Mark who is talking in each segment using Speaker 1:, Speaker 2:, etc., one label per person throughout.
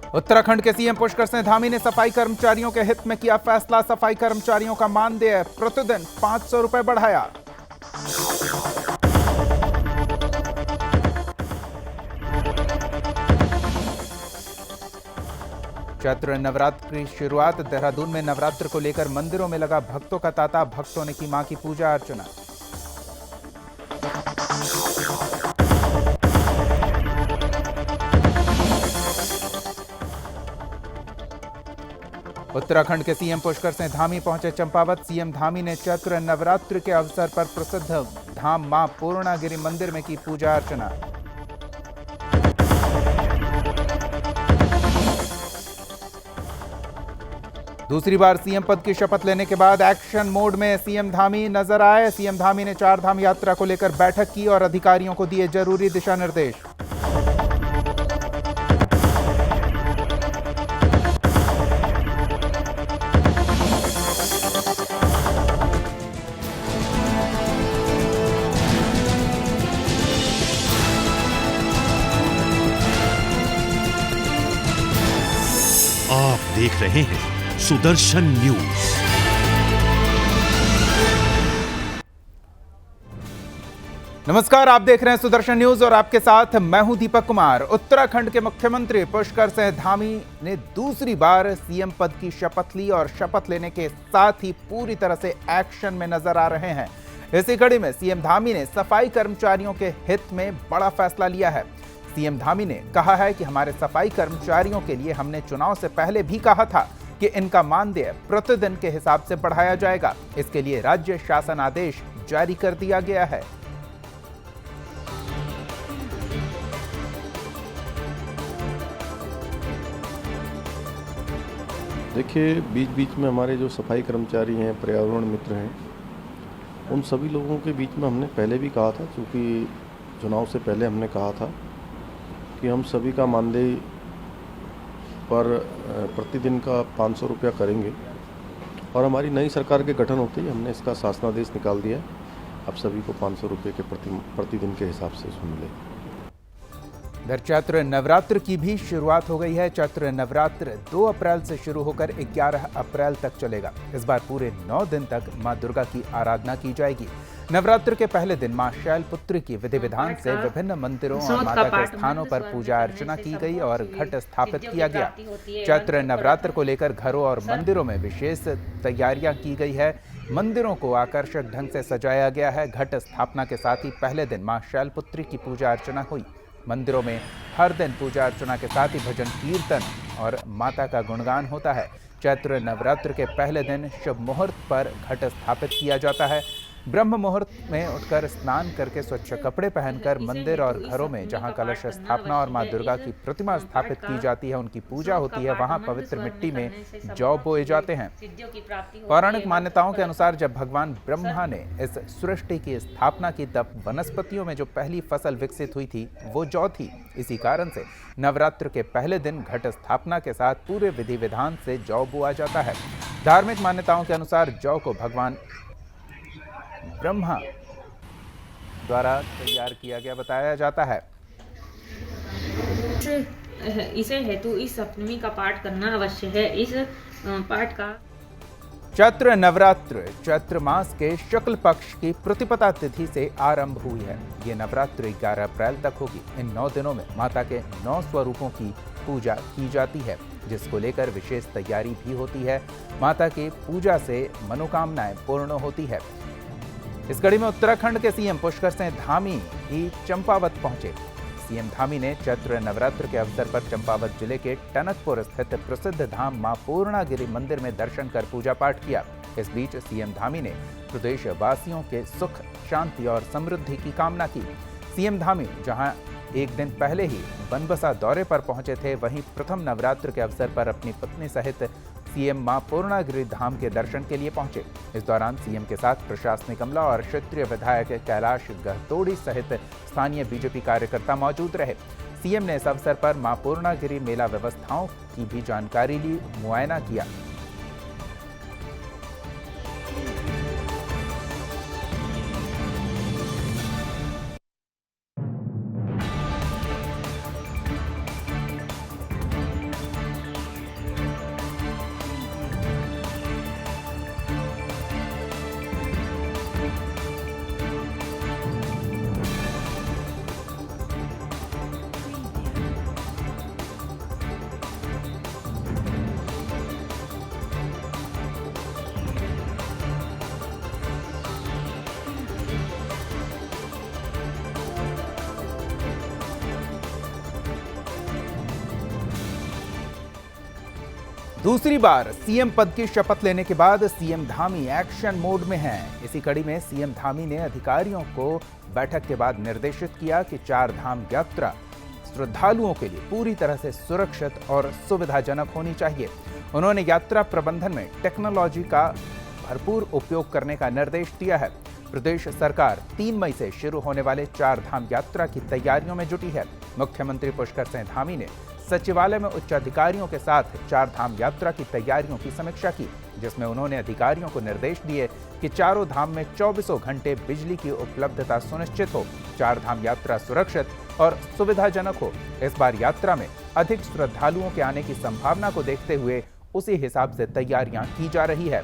Speaker 1: उत्तराखंड के सीएम पुष्कर सिंह धामी ने सफाई कर्मचारियों के हित में किया फैसला। सफाई कर्मचारियों का मानदेय प्रतिदिन 500 रुपए बढ़ाया। चैत्र नवरात्र की शुरुआत। देहरादून में नवरात्र को लेकर मंदिरों में लगा भक्तों का तांता। भक्तों ने की मां की पूजा अर्चना। उत्तराखंड के सीएम पुष्कर सिंह धामी पहुंचे चंपावत। सीएम धामी ने चैत्र नवरात्र के अवसर पर प्रसिद्ध धाम मां पूर्णागिरि मंदिर में की पूजा अर्चना। दूसरी बार सीएम पद की शपथ लेने के बाद एक्शन मोड में सीएम धामी नजर आए। सीएम धामी ने 4 धाम यात्रा को लेकर बैठक की और अधिकारियों को दिए जरूरी दिशा निर्देश।
Speaker 2: आप देख रहे हैं सुदर्शन न्यूज।
Speaker 1: नमस्कार, आप देख रहे हैं सुदर्शन न्यूज और आपके साथ मैं हूं दीपक कुमार। उत्तराखंड के मुख्यमंत्री पुष्कर सिंह धामी ने दूसरी बार सीएम पद की शपथ ली और शपथ लेने के साथ ही पूरी तरह से एक्शन में नजर आ रहे हैं। इसी कड़ी में सीएम धामी ने सफाई कर्मचारियों के हित में बड़ा फैसला लिया है। सीएम धामी ने कहा है कि हमारे सफाई कर्मचारियों के लिए हमने चुनाव से पहले भी कहा था कि इनका मानदेय प्रतिदिन के हिसाब से बढ़ाया जाएगा। इसके लिए राज्य शासन आदेश जारी कर दिया गया है।
Speaker 3: देखिए, बीच बीच में हमारे जो सफाई कर्मचारी हैं, पर्यावरण मित्र हैं, उन सभी लोगों के बीच में हमने पहले भी कहा था, क्योंकि चुनाव से पहले हमने कहा था कि हम सभी का मानदेय पर प्रतिदिन का 500 रुपया करेंगे। और हमारी नई सरकार के गठन होते ही हमने इसका शासनादेश निकाल दिया। अब सभी को 500 रुपये के प्रतिदिन के हिसाब से उसमें मिले।
Speaker 1: इधर चैत्र नवरात्र की भी शुरुआत हो गई है। चैत्र नवरात्र 2 अप्रैल से शुरू होकर 11 अप्रैल तक चलेगा। इस बार पूरे 9 दिन तक मां दुर्गा की आराधना की जाएगी। नवरात्र के पहले दिन मां शैलपुत्री की विधि विधान से विभिन्न मंदिरों और माता के स्थानों पर पूजा अर्चना की गई और घट स्थापित किया गया। चैत्र नवरात्र को लेकर घरों और मंदिरों में विशेष तैयारियां की गई है। मंदिरों को आकर्षक ढंग से सजाया गया है। घट स्थापना के साथ ही पहले दिन मां शैलपुत्री की पूजा अर्चना हुई। मंदिरों में हर दिन पूजा अर्चना के साथ ही भजन कीर्तन और माता का गुणगान होता है। चैत्र नवरात्र के पहले दिन शुभ मुहूर्त पर घट स्थापित किया जाता है। ब्रह्म मुहूर्त में उठकर स्नान करके स्वच्छ कपड़े पहनकर मंदिर और घरों में जहां कलश स्थापना और मां दुर्गा की प्रतिमा स्थापित की जाती है, उनकी पूजा होती है, वहां पवित्र मिट्टी में जौ बोए जाते हैं। पौराणिक मान्यताओं के अनुसार जब भगवान ब्रह्मा ने इस सृष्टि की स्थापना की, तब वनस्पतियों में जो पहली फसल विकसित हुई थी वो जौ थी। इसी कारण से नवरात्र के पहले दिन घट स्थापना के साथ पूरे विधि विधान से जौ बोआ जाता है। धार्मिक मान्यताओं के अनुसार जौ को भगवान ब्रह्मा द्वारा तैयार किया गया बताया जाता है।
Speaker 4: इसे हेतु इस सप्तमी का पाठ करना अवश्य है। इस पाठ का
Speaker 1: चैत्र नवरात्र चैत्र मास के शुक्ल पक्ष की प्रतिपदा तिथि से आरंभ हुई है। ये नवरात्र 11 अप्रैल तक होगी। इन 9 दिनों में माता के 9 स्वरूपों की पूजा की जाती है, जिसको लेकर विशेष तैयारी भी होती है। माता की पूजा से मनोकामनाएं पूर्ण होती है। इस कड़ी में उत्तराखंड के सीएम पुष्कर सिंह धामी भी चंपावत पहुंचे। सीएम धामी ने चैत्र नवरात्र के अवसर पर चंपावत जिले के टनकपुर स्थित प्रसिद्ध धाम मां पूर्णागिरि मंदिर में दर्शन कर पूजा पाठ किया। इस बीच सीएम धामी ने प्रदेश वासियों के सुख, शांति और समृद्धि की कामना की। सीएम धामी जहां एक दिन पहले ही बनबसा दौरे पर पहुंचे थे, वहीं प्रथम नवरात्र के अवसर पर अपनी पत्नी सहित सीएम मां पूर्णागिरि धाम के दर्शन के लिए पहुंचे। इस दौरान सीएम के साथ प्रशासनिक अमला और क्षेत्रीय विधायक कैलाश गहतोड़ी सहित स्थानीय बीजेपी कार्यकर्ता मौजूद रहे। सीएम ने इस अवसर पर मां पूर्णागिरि मेला व्यवस्थाओं की भी जानकारी ली, मुआयना किया। दूसरी बार सीएम पद की शपथ लेने के बाद सीएम धामी एक्शन मोड में हैं। इसी कड़ी में सीएम धामी ने अधिकारियों को बैठक के बाद निर्देशित किया कि चार धाम यात्रा श्रद्धालुओं के लिए पूरी तरह से सुरक्षित और सुविधाजनक होनी चाहिए। उन्होंने यात्रा प्रबंधन में टेक्नोलॉजी का भरपूर उपयोग करने का निर्देश दिया है। प्रदेश सरकार 3 मई से शुरू होने वाले चार धाम यात्रा की तैयारियों में जुटी है। मुख्यमंत्री पुष्कर सिंह धामी ने सचिवालय में उच्च अधिकारियों के साथ चार धाम यात्रा की तैयारियों की समीक्षा की, जिसमें उन्होंने अधिकारियों को निर्देश दिए कि चारों धाम में 24 घंटे बिजली की उपलब्धता सुनिश्चित हो, चार धाम यात्रा सुरक्षित और सुविधाजनक हो। इस बार यात्रा में अधिक श्रद्धालुओं के आने की संभावना को देखते हुए उसी हिसाब से तैयारियां की जा रही है।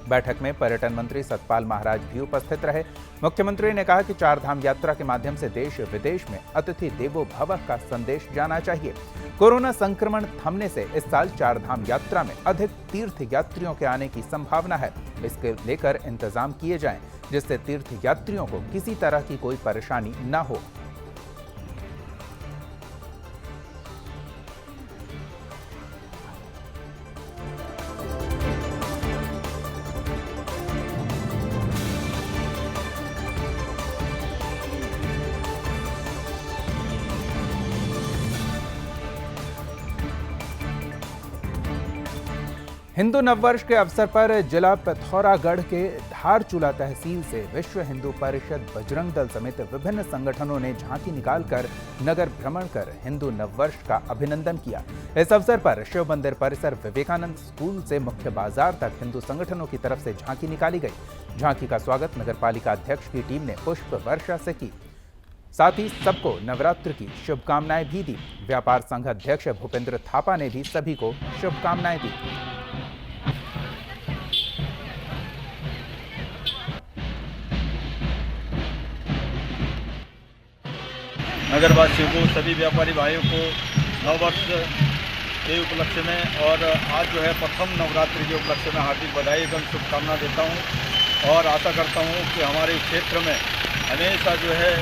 Speaker 1: बैठक में पर्यटन मंत्री सतपाल महाराज भी उपस्थित रहे। मुख्यमंत्री ने कहा कि चार धाम यात्रा के माध्यम से देश विदेश में अतिथि देवो भवः का संदेश जाना चाहिए। कोरोना संक्रमण थमने से इस साल चार धाम यात्रा में अधिक तीर्थ यात्रियों के आने की संभावना है। इसके लेकर इंतजाम किए जाएं, जिससे तीर्थ यात्रियों को किसी तरह की कोई परेशानी न हो। हिंदू नववर्ष के अवसर पर जिला पिथौरागढ़ के धारचूला तहसील से विश्व हिंदू परिषद, बजरंग दल समेत विभिन्न संगठनों ने झांकी निकालकर नगर भ्रमण कर हिंदू नववर्ष का अभिनंदन किया। इस अवसर पर शिव मंदिर परिसर, विवेकानंद स्कूल से मुख्य बाजार तक हिंदू संगठनों की तरफ से झांकी निकाली गई। झांकी का स्वागत नगरपालिका अध्यक्ष की टीम ने पुष्प वर्षा से की। साथ ही सबको नवरात्र की शुभकामनाएं भी दी। व्यापार संघ अध्यक्ष भूपेंद्र थापा ने भी सभी को शुभकामनाएं दी।
Speaker 5: नगरवासियों को, सभी व्यापारी भाइयों को नववर्ष के उपलक्ष्य में और आज जो है प्रथम नवरात्रि के उपलक्ष्य में हार्दिक बधाई एवं शुभकामना देता हूं और आशा करता हूं कि हमारे क्षेत्र में हमेशा जो है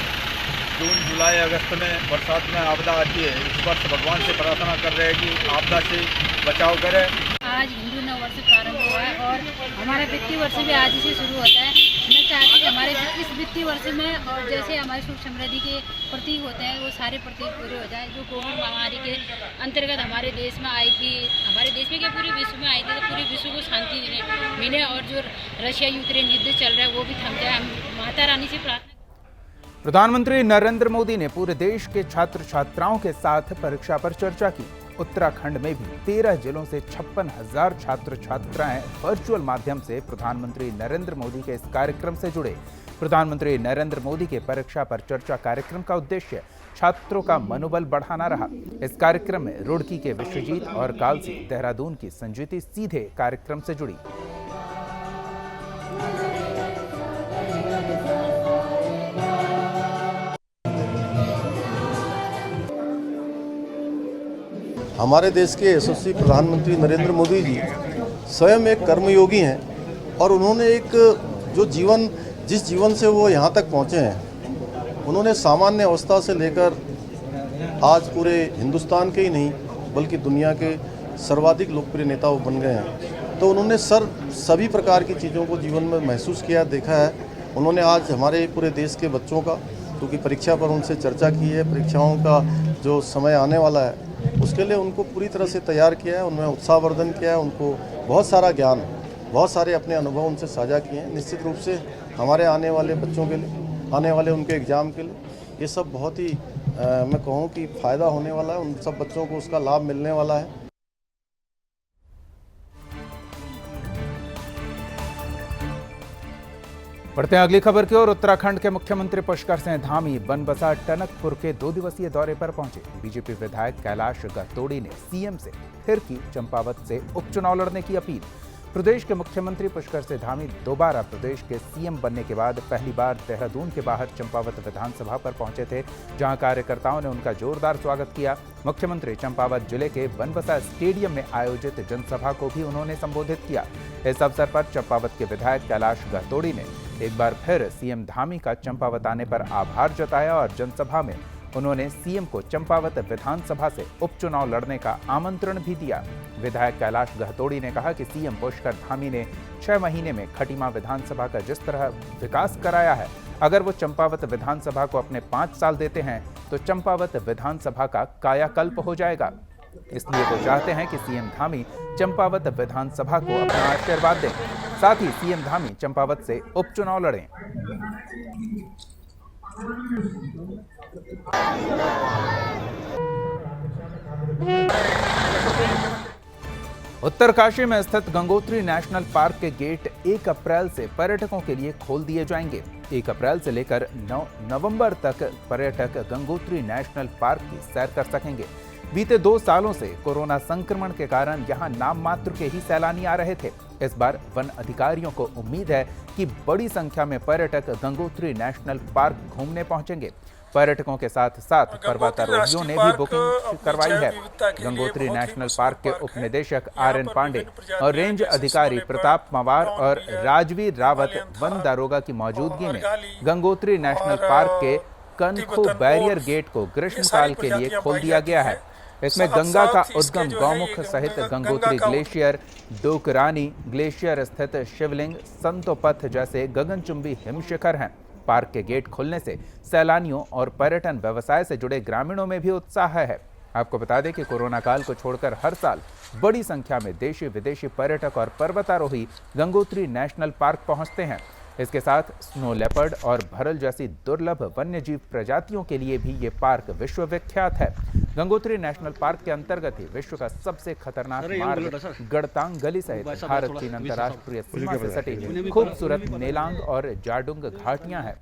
Speaker 5: जून, जुलाई, अगस्त में बरसात में आपदा आती है। इस वर्ष भगवान से प्रार्थना कर रहे हैं कि आपदा से बचाव करें।
Speaker 6: आज हिंदू नववर्ष प्रारंभ हुआ है और हमारा वित्तीय वर्ष भी आज ही से शुरू होता है। मैं चाहती हूँ कि हमारे इस वित्तीय वर्ष में और जैसे हमारे सुख समृद्धि के प्रतीक होते हैं वो सारे प्रतीक पूरे हो जाए। जो कोविड महामारी के अंतर्गत हमारे देश में आई थी, हमारे देश में क्या पूरे विश्व में आई थी, तो पूरे विश्व को शांति मिले और जो रशिया यूक्रेन युद्ध चल रहा है वो भी थम जाए। हम माता रानी से प्रार्थना।
Speaker 1: प्रधानमंत्री नरेंद्र मोदी ने पूरे देश के छात्र छात्राओं के साथ परीक्षा पर चर्चा की। उत्तराखंड में भी 13 जिलों से 56,000 छात्र छात्राएं वर्चुअल माध्यम से प्रधानमंत्री नरेंद्र मोदी के इस कार्यक्रम से जुड़े। प्रधानमंत्री नरेंद्र मोदी के परीक्षा पर चर्चा कार्यक्रम का उद्देश्य छात्रों का मनोबल बढ़ाना रहा। इस कार्यक्रम में रुड़की के विश्वजीत और कालसी, देहरादून की संजीति सीधे कार्यक्रम से जुड़ी।
Speaker 3: हमारे देश के यशस्वी प्रधानमंत्री नरेंद्र मोदी जी स्वयं एक कर्मयोगी हैं और उन्होंने एक जिस जीवन से वो यहाँ तक पहुँचे हैं, उन्होंने सामान्य अवस्था से लेकर आज पूरे हिंदुस्तान के ही नहीं बल्कि दुनिया के सर्वाधिक लोकप्रिय नेता वो बन गए हैं। तो उन्होंने सभी प्रकार की चीज़ों को जीवन में महसूस किया, देखा है। उन्होंने आज हमारे पूरे देश के बच्चों का, क्योंकि परीक्षा पर उनसे चर्चा की है, परीक्षाओं का जो समय आने वाला है उसके लिए उनको पूरी तरह से तैयार किया है, उनमें उत्साहवर्धन किया है, उनको बहुत सारा ज्ञान, बहुत सारे अपने अनुभव उनसे साझा किए हैं। निश्चित रूप से हमारे आने वाले बच्चों के लिए, आने वाले उनके एग्ज़ाम के लिए ये सब बहुत ही मैं कहूँ कि फ़ायदा होने वाला है। उन सब बच्चों को उसका लाभ मिलने वाला है।
Speaker 1: बढ़ते हैं अगली खबर की ओर। उत्तराखंड के मुख्यमंत्री पुष्कर सिंह धामी बनबसा टनकपुर के 2 दिवसीय दौरे पर पहुंचे। बीजेपी विधायक कैलाश गहतोड़ी ने सीएम से फिर की चंपावत से उपचुनाव लड़ने की अपील। प्रदेश के मुख्यमंत्री पुष्कर सिंह धामी दोबारा प्रदेश के सीएम बनने के बाद पहली बार देहरादून के बाहर चंपावत विधानसभा पर पहुंचे थे, जहां कार्यकर्ताओं ने उनका जोरदार स्वागत किया। मुख्यमंत्री चंपावत जिले के बनबसा स्टेडियम में आयोजित जनसभा को भी उन्होंने संबोधित किया। इस अवसर पर चंपावत के विधायक कैलाश गहतोड़ी ने एक बार फिर सीएम धामी का चंपावत आने पर आभार जताया और जनसभा में उन्होंने सीएम को चंपावत विधानसभा से उपचुनाव लड़ने का आमंत्रण भी दिया। विधायक कैलाश गहतोड़ी ने कहा कि सीएम पुष्कर धामी ने 6 महीने में खटीमा विधानसभा का जिस तरह विकास कराया है, अगर वो चंपावत विधानसभा को अपने 5 साल देते हैं तो चंपावत विधानसभा का कायाकल्प हो जाएगा। इसलिए वो चाहते हैं कि सीएम धामी चंपावत विधानसभा को अपना आशीर्वाद दें। साथ ही सीएम धामी चंपावत से उपचुनाव लड़ें। उत्तरकाशी में स्थित गंगोत्री नेशनल पार्क के गेट 1 अप्रैल से पर्यटकों के लिए खोल दिए जाएंगे। 1 अप्रैल से लेकर 9 नवंबर तक पर्यटक गंगोत्री नेशनल पार्क की सैर कर सकेंगे। बीते 2 सालों से कोरोना संक्रमण के कारण यहां नाम मात्र के ही सैलानी आ रहे थे। इस बार वन अधिकारियों को उम्मीद है कि बड़ी संख्या में पर्यटक गंगोत्री नेशनल पार्क घूमने पहुंचेंगे। पर्यटकों के साथ साथ पर्वतारोहियों ने भी बुकिंग करवाई है। गंगोत्री नेशनल पार्क के उप निदेशक RN पांडे और रेंज अधिकारी प्रताप पवार और राजवीर रावत वन दारोगा की मौजूदगी में गंगोत्री नेशनल पार्क के कनखो बैरियर गेट को ग्रीष्मकाल के लिए खोल दिया गया है। इसमें गंगा का उद्गम गौमुख सहित गंगोत्री ग्लेशियर, डोकरानी ग्लेशियर स्थित शिवलिंग, संतोपथ जैसे गगनचुंबी हिमशिखर हैं। पार्क के गेट खुलने से सैलानियों और पर्यटन व्यवसाय से जुड़े ग्रामीणों में भी उत्साह है। आपको बता दें कि कोरोना काल को छोड़कर हर साल बड़ी संख्या में देशी विदेशी पर्यटक और पर्वतारोही गंगोत्री नेशनल पार्क पहुंचते हैं। इसके साथ स्नो लेपर्ड और भरल जैसी दुर्लभ वन्यजीव प्रजातियों के लिए भी ये पार्क विश्व विख्यात है। गंगोत्री नेशनल पार्क के अंतर्गत ही विश्व का सबसे खतरनाक मार्ग गड़तांग गली सहित भारत चीन अंतर्राष्ट्रीय सीमा से सटी खूबसूरत नेलांग और जाडुंग घाटियां हैं।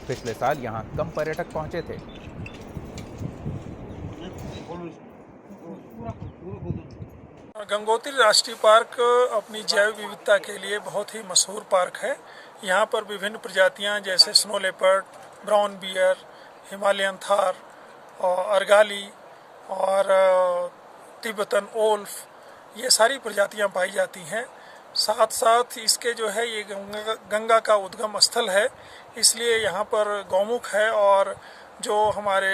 Speaker 1: पिछले साल यहाँ कम पर्यटक पहुंचे थे।
Speaker 7: गंगोत्री राष्ट्रीय पार्क अपनी जैव विविधता के लिए बहुत ही मशहूर पार्क है। यहाँ पर विभिन्न प्रजातियाँ जैसे snow leopard, brown bear, Himalayan Thar और अर्गाली और तिब्बतन ओल्फ, ये सारी प्रजातियाँ पाई जाती हैं। साथ साथ इसके जो है ये गंगा का उद्गम स्थल है, इसलिए यहाँ पर गौमुख है और जो हमारे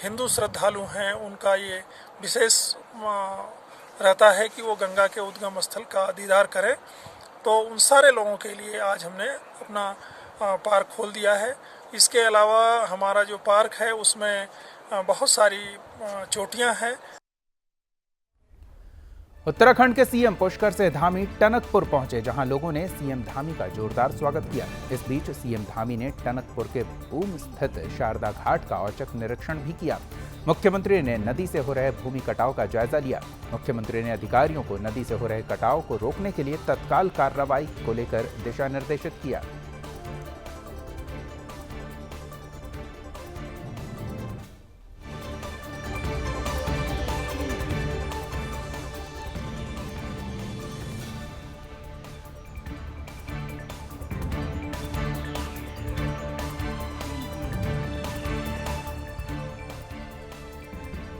Speaker 7: हिंदू श्रद्धालु हैं उनका ये विशेष रहता है कि वो गंगा के उद्गम स्थल का दीदार करें। तो उन सारे लोगों के लिए आज हमने अपना पार्क खोल दिया है। इसके अलावा हमारा जो पार्क है उसमें बहुत सारी चोटियां हैं।
Speaker 1: उत्तराखंड के सीएम पुष्कर सिंह धामी टनकपुर पहुंचे, जहां लोगों ने सीएम धामी का जोरदार स्वागत किया। इस बीच सीएम धामी ने टनकपुर के बूम स्थित शारदा घाट का औचक निरीक्षण भी किया। मुख्यमंत्री ने नदी से हो रहे भूमि कटाव का जायजा लिया। मुख्यमंत्री ने अधिकारियों को नदी से हो रहे कटाव को रोकने के लिए तत्काल कार्रवाई को लेकर दिशा निर्देशित किया।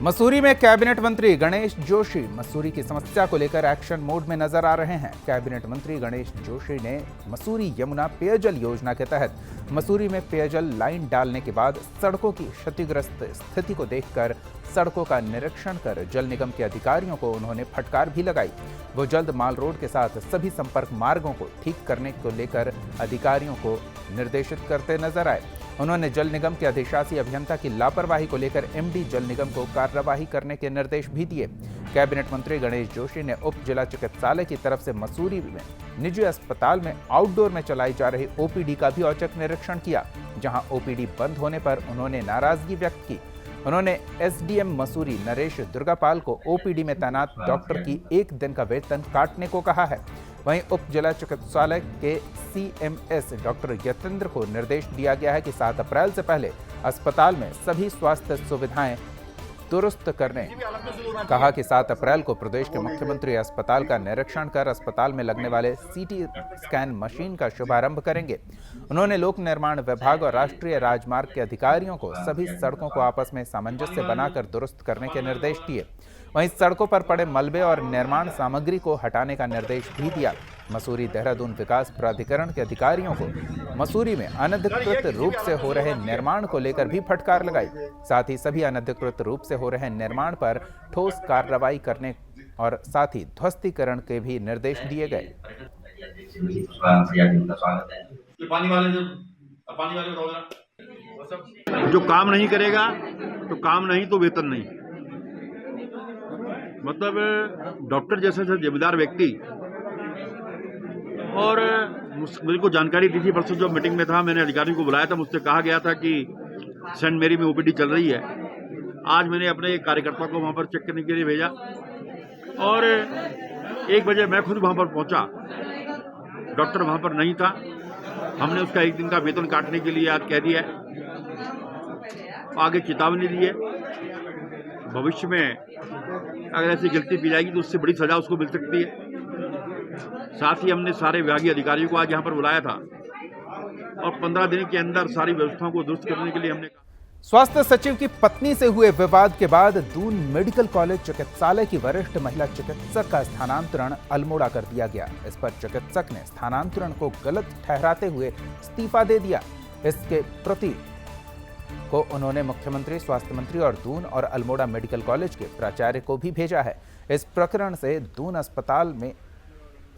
Speaker 1: मसूरी में कैबिनेट मंत्री गणेश जोशी मसूरी की समस्या को लेकर एक्शन मोड में नजर आ रहे हैं। कैबिनेट मंत्री गणेश जोशी ने मसूरी यमुना पेयजल योजना के तहत मसूरी में पेयजल लाइन डालने के बाद सड़कों की क्षतिग्रस्त स्थिति को देखकर सड़कों का निरीक्षण कर जल निगम के अधिकारियों को उन्होंने फटकार भी लगाई। वो जल्द माल रोड के साथ सभी संपर्क मार्गों को ठीक करने को लेकर अधिकारियों को निर्देशित करते नजर आए। उन्होंने जल निगम के अधिशासी अभियंता की लापरवाही को लेकर MD जल निगम को कार्रवाई करने के निर्देश भी दिए। कैबिनेट मंत्री गणेश जोशी ने उप जिला चिकित्सालय की तरफ से मसूरी में निजी अस्पताल में आउटडोर में चलाई जा रही OPD का भी औचक निरीक्षण किया, जहां OPD बंद होने पर उन्होंने नाराजगी व्यक्त की। उन्होंने SDM मसूरी नरेश दुर्गापाल को OPD में तैनात डॉक्टर की 1 दिन का वेतन काटने को कहा है। वहीं उप जिला चिकित्सालय के CMS डॉक्टर यतेंद्र को निर्देश दिया गया है कि 7 अप्रैल से पहले अस्पताल में सभी स्वास्थ्य सुविधाएं दुरुस्त करने। कहा कि 7 अप्रैल को प्रदेश के मुख्यमंत्री अस्पताल का निरीक्षण कर अस्पताल में लगने वाले CT स्कैन मशीन का शुभारंभ करेंगे। उन्होंने लोक निर्माण विभाग और राष्ट्रीय राजमार्ग के अधिकारियों को सभी सड़कों को आपस में सामंजस्य बनाकर दुरुस्त करने के निर्देश दिए। वहीं सड़कों पर पड़े मलबे और निर्माण सामग्री को हटाने का निर्देश भी दिया। मसूरी देहरादून विकास प्राधिकरण के अधिकारियों को मसूरी में अनधिकृत रूप से हो रहे निर्माण को लेकर भी फटकार लगाई। साथ ही सभी अनधिकृत रूप से हो रहे निर्माण पर ठोस कार्रवाई करने और साथ ही ध्वस्तीकरण के भी निर्देश दिए गए।
Speaker 8: जो काम नहीं करेगा तो काम नहीं तो वेतन नहीं। मतलब डॉक्टर जैसे जिम्मेदार व्यक्ति, और मुझे को जानकारी दी थी, परसों जो मीटिंग में था मैंने अधिकारियों को बुलाया था, मुझसे कहा गया था कि सेंट मेरी में ओपीडी चल रही है। आज मैंने अपने एक कार्यकर्ता को वहां पर चेक करने के लिए भेजा और 1 बजे मैं खुद वहां पर पहुंचा। डॉक्टर वहां पर नहीं था। हमने उसका 1 दिन का वेतन काटने के लिए आज कह दिया है। आगे चेतावनी दी है, भविष्य में अगर ऐसी गलती की जाएगी तो उससे बड़ी सजा उसको मिल सकती है। साथ ही हमने सारे विभागीय अधिकारियों को आज यहाँ पर बुलाया था और 15 दिन के अंदर सारी व्यवस्थाओं को दुरुस्त करने के लिए हमने
Speaker 1: स्वास्थ्य सचिव की पत्नी से हुए विवाद के बाद दून मेडिकल कॉलेज चिकित्सालय की वरिष्ठ महिला चिकित्सक का स्थानांतरण अल्मोड़ा कर दिया गया। इस पर चिकित्सक ने स्थानांतरण को गलत ठहराते हुए इस्तीफा दे दिया। इसके प्रति को उन्होंने मुख्यमंत्री, स्वास्थ्य मंत्री और दून और अल्मोड़ा मेडिकल कॉलेज के प्राचार्य को भी भेजा है। इस प्रकरण से दून अस्पताल में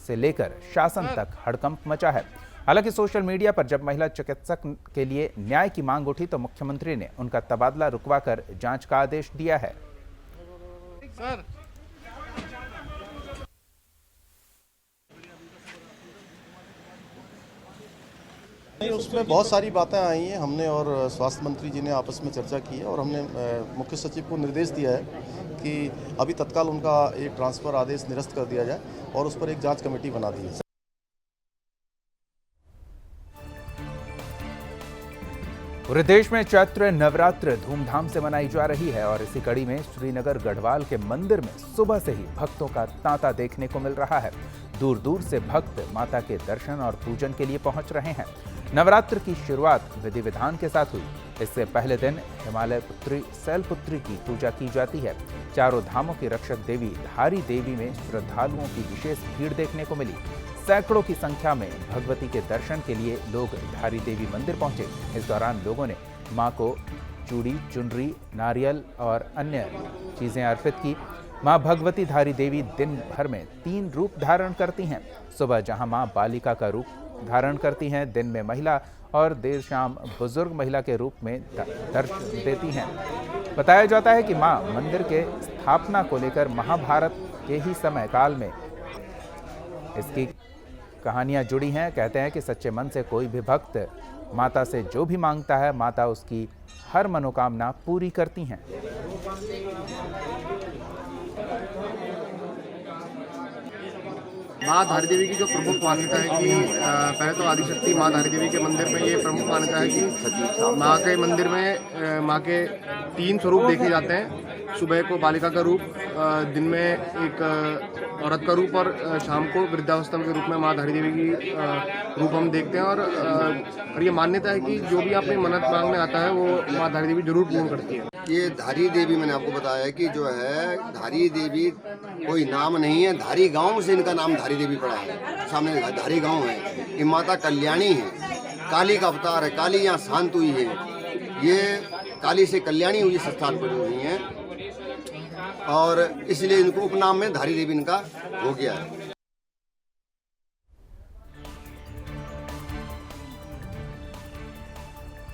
Speaker 1: से लेकर शासन तक हड़कंप मचा है। हालांकि सोशल मीडिया पर जब महिला चिकित्सक के लिए न्याय की मांग उठी तो मुख्यमंत्री ने उनका तबादला रुकवाकर जांच का आदेश दिया है।
Speaker 3: उसमें बहुत सारी बातें आई हैं। हमने और स्वास्थ्य मंत्री जी ने आपस में चर्चा की है और हमने मुख्य सचिव को निर्देश दिया है कि अभी तत्काल उनका एक ट्रांसफर आदेश निरस्त कर दिया जाए और उस पर एक जांच कमेटी बना दी है।
Speaker 1: पूरे देश में चैत्र नवरात्र धूमधाम से मनाई जा रही है और इसी कड़ी में श्रीनगर गढ़वाल के मंदिर में सुबह से ही भक्तों का तांता देखने को मिल रहा है। दूर दूर से भक्त माता के दर्शन और पूजन के लिए पहुंच रहे हैं। नवरात्र की शुरुआत विधि विधान के साथ हुई। इससे पहले दिन हिमालय पुत्री शैलपुत्री की पूजा की जाती है। चारों धामों की रक्षक देवी धारी देवी में श्रद्धालुओं की विशेष भीड़ देखने को मिली। सैकड़ों की संख्या में भगवती के दर्शन के लिए लोग धारी देवी मंदिर पहुंचे। इस दौरान लोगों ने मां को चूड़ी, चुनरी, नारियल और अन्य चीजें अर्पित की। मां भगवती धारी देवी दिन भर में 3 रूप धारण करती हैं। सुबह जहां मां बालिका का रूप धारण करती हैं, दिन में महिला और देर शाम बुजुर्ग महिला के रूप में दर्शन देती हैं। बताया जाता है कि मां मंदिर के स्थापना को लेकर महाभारत के ही समय काल में इसकी कहानियां जुड़ी हैं। कहते हैं कि सच्चे मन से कोई भी भक्त माता से जो भी मांगता है, माता उसकी हर मनोकामना पूरी करती हैं।
Speaker 9: माँ धारी देवी की जो प्रमुख मान्यता है कि पहले तो आदिशक्ति माँ धारी देवी के मंदिर में ये प्रमुख मान्यता है कि माँ के मंदिर में माँ के 3 स्वरूप देखे जाते हैं। सुबह को बालिका का रूप, दिन में एक औरत का रूप और शाम को वृद्धावस्था के रूप में माँ धारी देवी की रूप हम देखते हैं। और ये मान्यता है कि जो भी अपनी मन्नत मांगने आता है वो माँ धारी देवी जरूर पूर्ण करती है।
Speaker 10: ये धारी देवी मैंने आपको बताया कि जो है धारी देवी कोई नाम नहीं है, धारी गांव से इनका नाम धारी देवी पड़ा है। सामने धारी गांव है। ये माता कल्याणी है, काली का अवतार है। काली यहाँ शांत हुई है। ये काली से कल्याणी हुई स्थान पर हुई है और इसलिए इनको उपनाम में धारी देवी इनका हो गया है।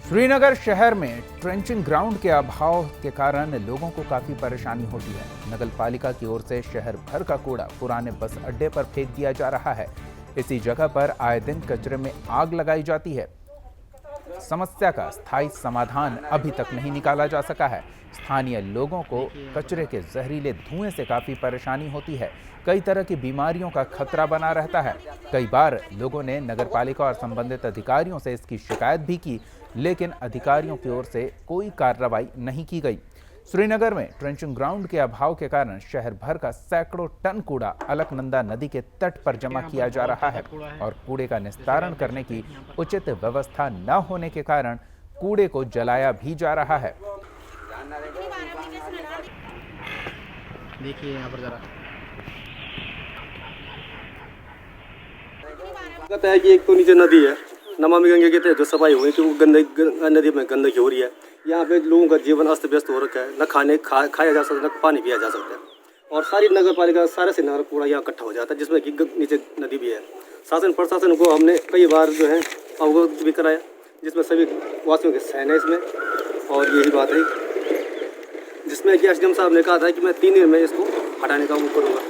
Speaker 1: श्रीनगर शहर में ट्रेंचिंग ग्राउंड के अभाव के कारण लोगों को काफी परेशानी होती है। नगर पालिका की ओर से शहर भर का कूड़ा पुराने बस अड्डे पर फेंक दिया जा रहा है। इसी जगह पर आए दिन कचरे में आग लगाई जाती है। समस्या का स्थायी समाधान अभी तक नहीं निकाला जा सका है। स्थानीय लोगों को कचरे के जहरीले धुएं से काफी परेशानी होती है। कई तरह की बीमारियों का खतरा बना रहता है। कई बार लोगों ने नगरपालिका और संबंधित अधिकारियों से इसकी शिकायत भी की, लेकिन अधिकारियों की ओर से कोई कार्रवाई नहीं की गई। श्रीनगर में ट्रेंचिंग ग्राउंड के अभाव के कारण शहर भर का सैकड़ों टन कूड़ा अलकनंदा नदी के तट पर जमा किया जा रहा है और कूड़े का निस्तारण करने की उचित व्यवस्था न होने के कारण कूड़े को जलाया भी जा रहा है।
Speaker 9: देखिए यहाँ पर जरा
Speaker 11: कहता है कि एक तो नीचे नदी है, नमामि गंगे के तहत जो सफाई हुई कि वो नदी में गंदगी हो रही है। यहाँ पे लोगों का जीवन अस्त व्यस्त हो रखा है, न खाया जा सकता, न पानी पिया जा सकता है। और सारी नगर पालिका सारे से नगर कूड़ा यहाँ इकट्ठा हो जाता है, जिसमें कि नीचे नदी भी है। शासन प्रशासन को हमने कई बार जो है अवगत भी कराया, जिसमें सभी वासियों के सहन है इसमें। और यही बात है जिसमें कि एसडीएम साहब ने कहा था कि मैं 3 दिन में इसको हटाने का वो करूँगा,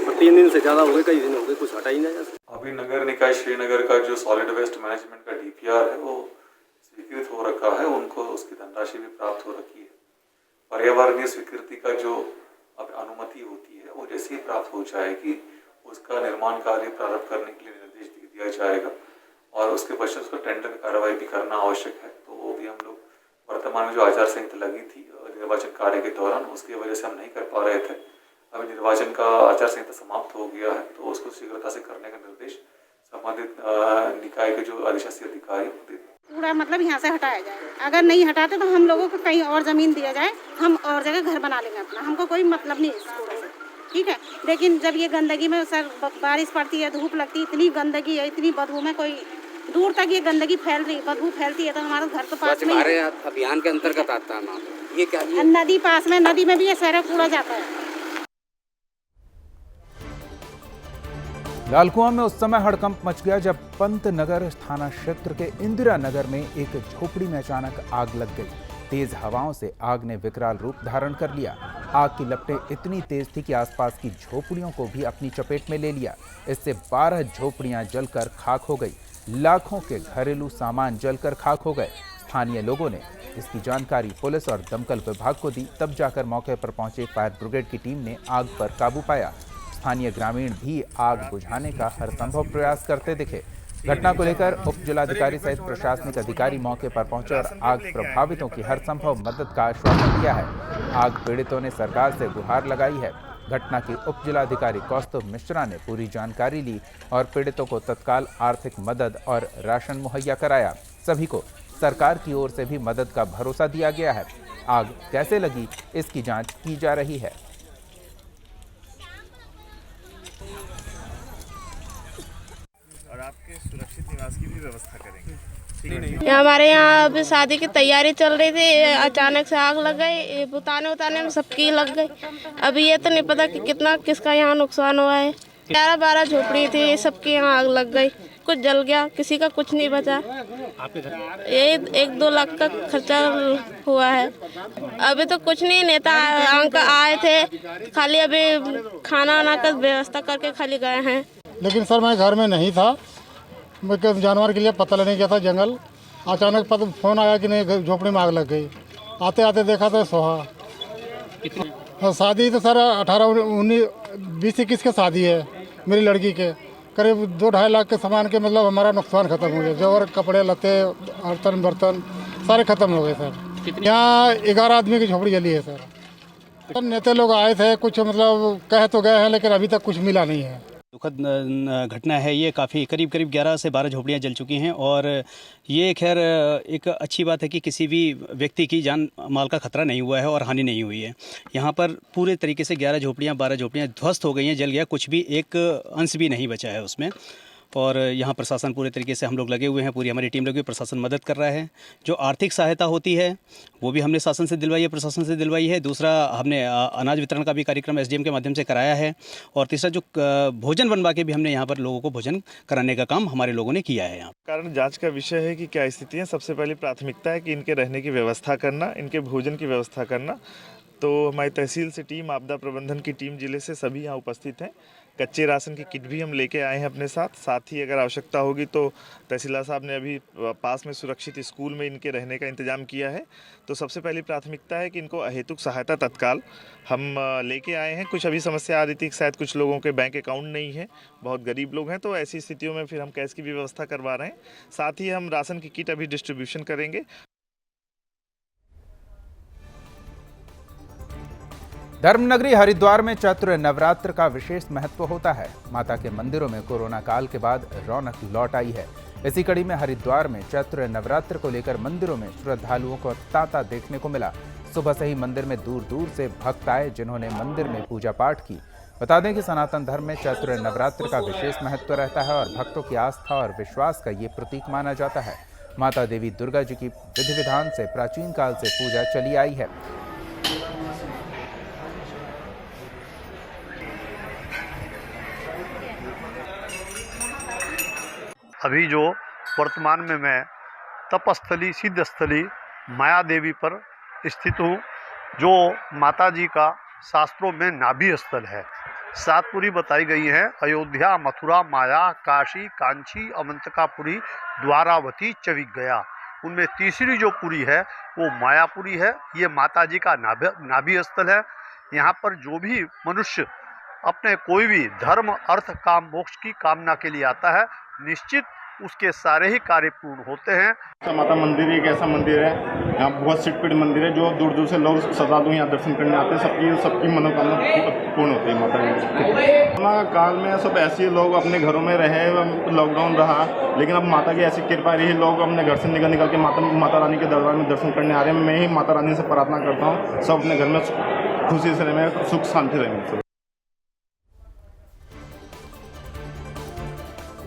Speaker 11: और 3 दिन से ज़्यादा हो गए, कई दिन हो गए, कुछ हटा ही नहीं।
Speaker 12: अभी नगर निकाय श्रीनगर का जो सॉलिड वेस्ट मैनेजमेंट का DPR है वो स्वीकृत हो रखा है, उनको उसकी धनराशि भी प्राप्त हो रखी है। पर्यावरणीय स्वीकृति का जो अब अनुमति होती है वो जैसे ही प्राप्त हो जाएगी उसका निर्माण कार्य प्रारंभ करने के लिए निर्देश दिया जाएगा, और उसके पश्चात उसका टेंडर कार्रवाई भी करना आवश्यक है। तो वो भी हम लोग वर्तमान में जो आचार संहिता लगी थी निर्वाचन कार्य के दौरान, उसकी वजह से हम नहीं कर पा रहे थे। अभी निर्वाचन का आचार संहिता समाप्त हो गया है, तो उसको शीघ्रता से करने का निर्देश संबंधित निकाय के जो अधिशासी अधिकारी
Speaker 13: कूड़ा मतलब यहाँ से हटाया जाए। अगर नहीं हटाते तो हम लोगों को कहीं और ज़मीन दिया जाए, हम और जगह घर बना लेंगे अपना, हमको कोई मतलब नहीं इस कूड़े से, ठीक है। लेकिन जब ये गंदगी में सर बारिश पड़ती है, धूप लगती है, इतनी गंदगी है, इतनी बदबू में कोई दूर तक ये गंदगी फैल रही, बदबू फैलती है। तो हमारे घर तो पास में
Speaker 14: हमारे अभियान के अंतर्गत आता है नाम, ये क्या है?
Speaker 13: नदी पास में, नदी में भी ये सारा कूड़ा जाता है।
Speaker 1: लालकुआं में उस समय हड़कंप मच गया जब पंत नगर थाना क्षेत्र के इंदिरा नगर में एक झोपड़ी में अचानक आग लग गई। तेज हवाओं से आग ने विकराल रूप धारण कर लिया। आग की लपटें इतनी तेज थी कि आसपास की झोपड़ियों को भी अपनी चपेट में ले लिया। इससे 12 झोपड़ियां जलकर खाक हो गई। लाखों के घरेलू सामान जलकर खाक हो गए। स्थानीय लोगों ने इसकी जानकारी पुलिस और दमकल विभाग को दी, तब जाकर मौके पर पहुंचे फायर ब्रिगेड की टीम ने आग पर काबू पाया। स्थानीय ग्रामीण भी आग बुझाने का हर संभव प्रयास करते दिखे। घटना को लेकर उप जिलाधिकारी सहित प्रशासनिक अधिकारी मौके पर पहुंचे और आग प्रभावितों की हर संभव मदद का आश्वासन दिया है। आग पीड़ितों ने सरकार से गुहार लगाई है। घटना की उप जिलाधिकारी कौस्तुभ मिश्रा ने पूरी जानकारी ली और पीड़ितों को तत्काल आर्थिक मदद और राशन मुहैया कराया। सभी को सरकार की ओर से भी मदद का भरोसा दिया गया है। आग कैसे लगी इसकी जांच की जा रही है।
Speaker 15: और आपके सुरक्षित निवास की भी व्यवस्था करेंगे।
Speaker 16: हमारे यहाँ अभी शादी की तैयारी चल रही थी, अचानक से आग लग गई। बुताने में सबकी लग गई। अभी ये तो नहीं पता कि कितना किसका यहाँ नुकसान हुआ है। 11-12 झोपड़ी थी, सबकी यहाँ आग लग गई। कुछ जल गया, किसी का कुछ नहीं बचा। ये 1-2 लाख का खर्चा हुआ है। अभी तो कुछ नहीं, नेता अंकल आए थे, खाली अभी खाना वाना का व्यवस्था करके खाली गए हैं।
Speaker 17: लेकिन सर मैं घर में नहीं था, मैं जानवर के लिए पता लेने गया था जंगल। अचानक फोन आया कि नहीं झोपड़ी में आग लग गई। आते आते देखा तो सोहा। शादी तो सर 18-19-20-21 के शादी है मेरी लड़की के। करीब 2-2.5 लाख के सामान के मतलब हमारा नुकसान खत्म हो गया। जेवर, कपड़े लत्ते, बर्तन सारे खत्म हो गए सर। यहाँ 11 आदमी की झोपड़ी जली है सर। नेता लोग आए थे, कुछ मतलब कह तो गए हैं, लेकिन अभी तक कुछ मिला नहीं है।
Speaker 18: दुखद घटना है ये। काफ़ी करीब 11 से 12 झोपड़ियाँ जल चुकी हैं और ये खैर एक अच्छी बात है कि किसी भी व्यक्ति की जान माल का खतरा नहीं हुआ है और हानि नहीं हुई है। यहाँ पर पूरे तरीके से 11 झोपड़ियाँ 12 झोपड़ियाँ ध्वस्त हो गई हैं, जल गया, कुछ भी एक अंश भी नहीं बचा है उसमें। और यहाँ प्रशासन पूरे तरीके से हम लोग लगे हुए हैं, पूरी हमारी टीम लगी हुई, प्रशासन मदद कर रहा है। जो आर्थिक सहायता होती है वो भी हमने शासन से दिलवाई है, प्रशासन से दिलवाई है। दूसरा, हमने अनाज वितरण का भी कार्यक्रम एसडीएम के माध्यम से कराया है। और तीसरा, जो भोजन बनवा के भी हमने यहाँ पर लोगों को भोजन कराने का काम हमारे लोगों ने किया है। यहाँ
Speaker 15: कारण जांच का विषय है कि क्या स्थिति है। सबसे पहली प्राथमिकता है कि इनके रहने की व्यवस्था करना, इनके भोजन की व्यवस्था करना। तो हमारी तहसील से टीम, आपदा प्रबंधन की टीम जिले से सभी यहाँ उपस्थित हैं। कच्चे राशन की किट भी हम लेके आए हैं अपने साथ ही अगर आवश्यकता होगी तो तहसीलदार साहब ने अभी पास में सुरक्षित स्कूल में इनके रहने का इंतजाम किया है। तो सबसे पहली प्राथमिकता है कि इनको अहेतुक सहायता तत्काल हम लेके आए हैं। कुछ अभी समस्या आ रही थी, शायद कुछ लोगों के बैंक अकाउंट नहीं है, बहुत गरीब लोग हैं, तो ऐसी स्थितियों में फिर हम कैश की भी व्यवस्था करवा रहे हैं। साथ ही हम राशन की किट अभी डिस्ट्रीब्यूशन करेंगे।
Speaker 1: धर्मनगरी हरिद्वार में चैत्र नवरात्र का विशेष महत्व होता है। माता के मंदिरों में कोरोना काल के बाद रौनक लौट आई है। इसी कड़ी में हरिद्वार में चैत्र नवरात्र को लेकर मंदिरों में श्रद्धालुओं को तांता देखने को मिला। सुबह से ही मंदिर में दूर दूर से भक्त आए, जिन्होंने मंदिर में पूजा पाठ की। बता दें कि सनातन धर्म में चैत्र नवरात्र का विशेष महत्व रहता है और भक्तों की आस्था और विश्वास का ये प्रतीक माना जाता है। माता देवी दुर्गा जी की विधि विधान से प्राचीन काल से पूजा चली आई है।
Speaker 19: अभी जो वर्तमान में मैं तपस्थली सिद्धस्थली माया देवी पर स्थित हूँ, जो माता जी का शास्त्रों में नाभि स्थल है। 7 पुरी बताई गई हैं: अयोध्या, मथुरा, माया, काशी, कांची, अवंतकापुरी, द्वारावती, चविक गया। उनमें तीसरी जो पुरी है वो मायापुरी है। ये माता जी का नाभि स्थल है। यहाँ पर जो भी मनुष्य अपने कोई भी धर्म, अर्थ, काम, मोक्ष की कामना के लिए आता है, निश्चित उसके सारे ही कार्य पूर्ण होते हैं।
Speaker 20: माता मंदिर एक ऐसा मंदिर है, यहाँ बहुत सिद्धपीठ मंदिर है, जो दूर दूर से लोग श्रद्धालु यहाँ दर्शन करने आते हैं। सबकी मनोकामना पूर्ण होती है माता जी। कोरोना काल में सब ऐसे लोग अपने घरों में रहे, लॉकडाउन रहा, लेकिन अब माता की ऐसी कृपा रही, लोग अपने घर से निकल के माता रानी के दरबार में दर्शन करने आ रहे हैं। मैं ही माता रानी से प्रार्थना करता हूँ सब अपने घर में खुशी से रहें, सुख शांति रहें।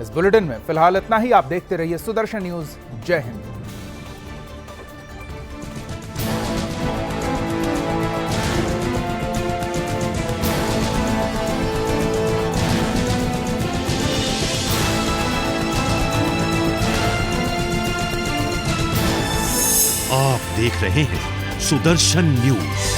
Speaker 1: इस बुलेटिन में फिलहाल इतना ही। आप देखते रहिए सुदर्शन न्यूज। जय हिंद।
Speaker 2: आप देख रहे हैं सुदर्शन न्यूज।